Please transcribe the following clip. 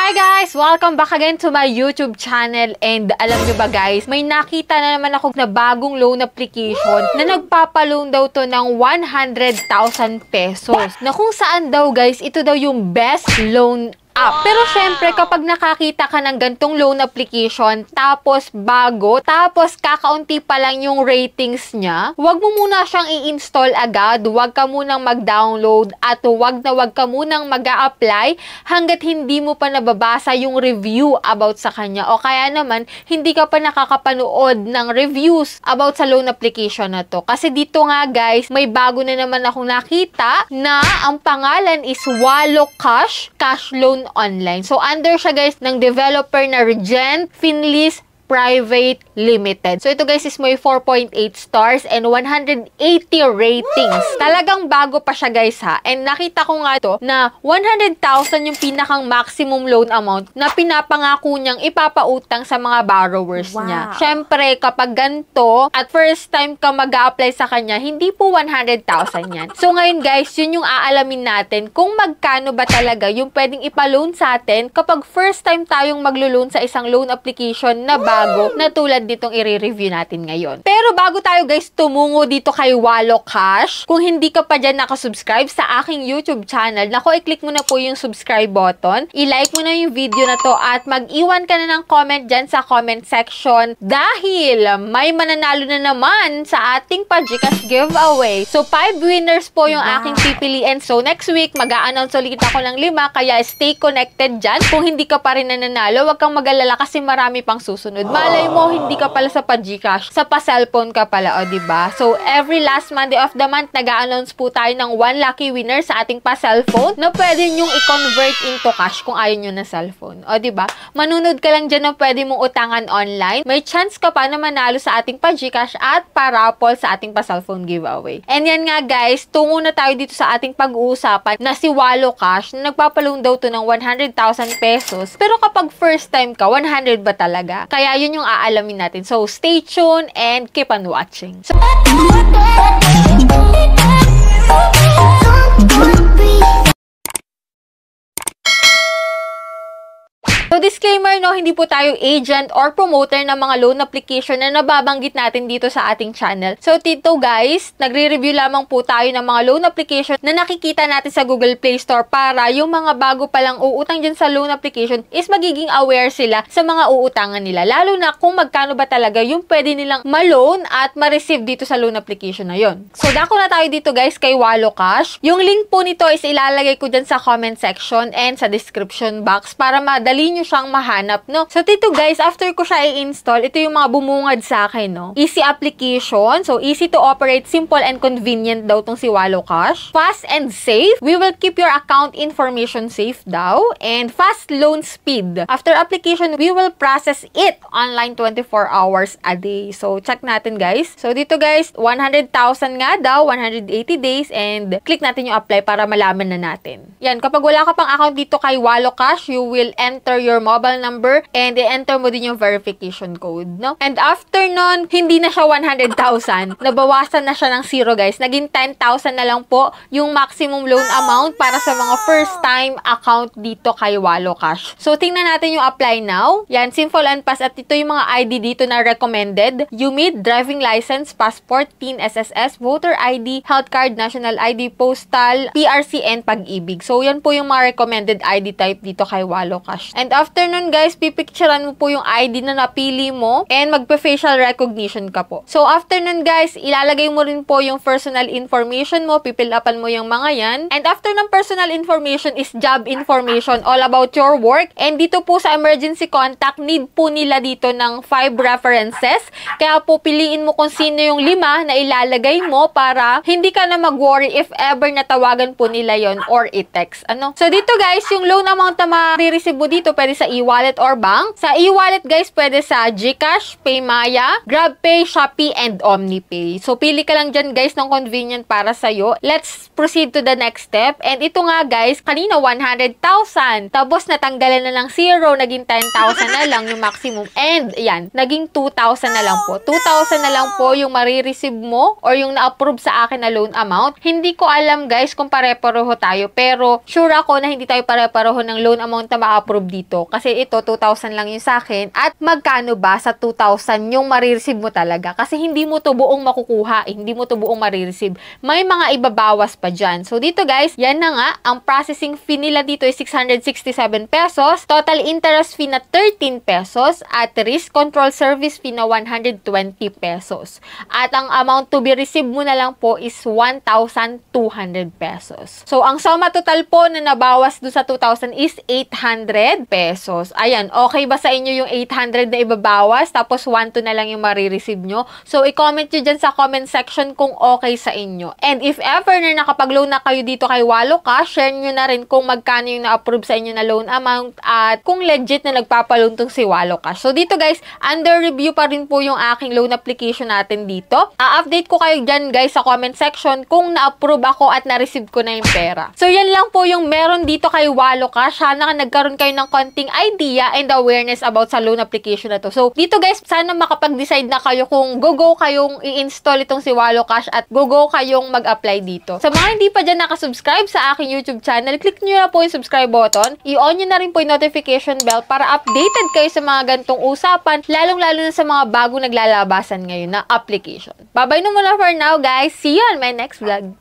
Hi guys! Welcome back again to my YouTube channel. And alam nyo ba guys, may nakita na naman ako na bagong loan application na nagpapaloan daw to ng 100,000 pesos. Na kung saan daw guys, ito daw yung best loan app. Pero syempre, kapag nakakita ka ng gantong loan application, tapos bago, tapos kakaunti pa lang yung ratings niya, huwag mo muna siyang i-install agad, huwag ka munang mag-download, at huwag ka munang mag-a-apply hanggat hindi mo pa nababasa yung review about sa kanya. O kaya naman, hindi ka pa nakakapanood ng reviews about sa loan application na to. Kasi dito nga guys, may bago na naman akong nakita na ang pangalan is Walo Cash Loan Online. So, under siya guys ng developer na Regent Finlis Private Limited. So, ito guys is may 4.8 stars and 180 ratings. Talagang bago pa siya guys ha. And nakita ko nga to na 100,000 yung pinakang maximum loan amount na pinapangako niyang ipapautang sa mga borrowers niya. Syempre, kapag ganito, at first time ka mag-a-apply sa kanya, hindi po 100,000 yan. So, ngayon guys, yun yung aalamin natin kung magkano ba talaga yung pwedeng ipaloan sa atin kapag first time tayong maglo-loan sa isang loan application na bago na tulad nitong i-review natin ngayon. Pero bago tayo guys tumungo dito kay Walo Cash, kung hindi ka pa dyan nakasubscribe sa aking YouTube channel, nako i-click mo na po yung subscribe button, i-like mo na yung video na to at mag-iwan ka na ng comment dyan sa comment section dahil may mananalo na naman sa ating Pagcash giveaway. So 5 winners po yung aking pipiliin. So next week mag-a-announce ulit ako ng 5 kaya stay connected dyan. Kung hindi ka pa rin nananalo, wag kang mag-alala kasi marami pang susunod. Malay mo, hindi ka pala sa Pagcash, sa pa-cellphone ka pala, o diba? So, every last Monday of the month, nag-a-announce po tayo ng 1 lucky winner sa ating pa-cellphone na pwede nyong i-convert into cash kung ayaw nyo na cellphone. O diba? Manunod ka lang dyan na pwede mong utangan online. May chance ka pa na manalo sa ating Pagcash at parapol sa ating pa-cellphone giveaway. And yan nga guys, tungo na tayo dito sa ating pag-uusapan na si Walo Cash na nagpapaloan daw to ng 100,000 pesos. Pero kapag first time ka, 100 ba talaga? Kaya yun yung aalamin natin. So, stay tuned and keep on watching. So, disclaimer no, hindi po tayo agent or promoter ng mga loan application na nababanggit natin dito sa ating channel. So, dito guys, nagre-review lamang po tayo ng mga loan application na nakikita natin sa Google Play Store para yung mga bago palang uutang dyan sa loan application is magiging aware sila sa mga uutangan nila. Lalo na kung magkano ba talaga yung pwede nilang ma-loan at ma-receive dito sa loan application na yon. So, dako na tayo dito guys kay Walo Cash. Yung link po nito is ilalagay ko dyan sa comment section and sa description box para madali nyo siyang mahanap, no? So, dito guys, after ko siya i-install, ito yung mga bumungad sa akin, no? Easy application. So, easy to operate, simple and convenient daw tong si Walo Cash. Fast and safe. We will keep your account information safe daw. And fast loan speed. After application, we will process it online 24 hours a day. So, check natin guys. So, dito guys, 100,000 nga daw, 180 days, and click natin yung apply para malaman na natin. Yan, kapag wala ka pang account dito kay Walo Cash, you will enter your mobile number and i-enter mo din yung verification code, no? And after nun, hindi na siya 100,000. Nabawasan na siya ng 0, guys. Naging 10,000 na lang po yung maximum loan amount para sa mga first-time account dito kay Walo Cash. So, tingnan natin yung apply now. Yan, simple and fast. At ito yung mga ID dito na recommended. UMID, driving license, passport, TIN, SSS, voter ID, health card, national ID, postal, PRC, and pag-ibig. So, yan po yung mga recommended ID type dito kay Walo Cash. And after nun guys, pipicturean mo po yung ID na napili mo and magpa-facial recognition ka po. So after nun guys, ilalagay mo rin po yung personal information mo, pipilapan mo yung mga yan. And after ng personal information is job information, all about your work. And dito po sa emergency contact, need po nila dito ng 5 references. Kaya po piliin mo kung sino yung 5 na ilalagay mo para hindi ka na mag-worry if ever natawagan po nila yon or i-text. Ano? So dito guys, yung loan amount na ma-receive mo dito, pwede sa e-wallet or bank. Sa e-wallet guys, pwede sa GCash, PayMaya, GrabPay, Shopee, and OmniPay. So, pili ka lang dyan guys ng convenient para sa'yo. Let's proceed to the next step. And ito nga guys, kanina 100,000. Tapos natanggalan na ng 0, naging 10,000 na lang yung maximum. And yan, naging 2,000 na lang po. 2,000 na lang po yung marireceive mo or yung na-approve sa akin na loan amount. Hindi ko alam guys kung pare-pareho tayo. Pero sure ako na hindi tayo pare-pareho ng loan amount na ma-approve dito. dito. Kasi ito, 2,000 lang yung sa akin. At magkano ba sa 2,000 yung marireceive mo talaga? Kasi hindi mo to buong makukuha. Hindi mo to buong marireceive. May mga ibabawas pa dyan. So, dito guys, yan na nga. Ang processing fee nila dito is 667 pesos. Total interest fee na 13 pesos. At risk control service fee na 120 pesos. At ang amount to be received mo na lang po is 1,200 pesos. So, ang suma total po na nabawas do sa 2,000 is 800 pesos. Ayan, okay ba sa inyo yung 800 na ibabawas? Tapos 1,200 na lang yung marireceive nyo? So, i-comment nyo dyan sa comment section kung okay sa inyo. And if ever na nakapag-loan na kayo dito kay Walocash, share nyo na rin kung magkano yung na-approve sa inyo na loan amount at kung legit na nagpapaloan tong si Walocash. So, dito guys, under review pa rin po yung aking loan application natin dito. A-update ko kayo dyan guys sa comment section kung na-approve ako at na-receive ko na yung pera. So, yan lang po yung meron dito kay Walocash. Sana nagkaroon kayo ng konting idea and awareness about sa loan application na to. So, dito guys, sana makapag-decide na kayo kung go kayong i-install itong si Walocash at go kayong mag-apply dito. Sa mga hindi pa dyan nakasubscribe sa aking YouTube channel, click nyo na po yung subscribe button. I-on nyo na rin po yung notification bell para updated kayo sa mga gantong usapan, lalong-lalo na sa mga bagong naglalabasan ngayon na application. Bye-bye na muna for now guys. See you on my next vlog.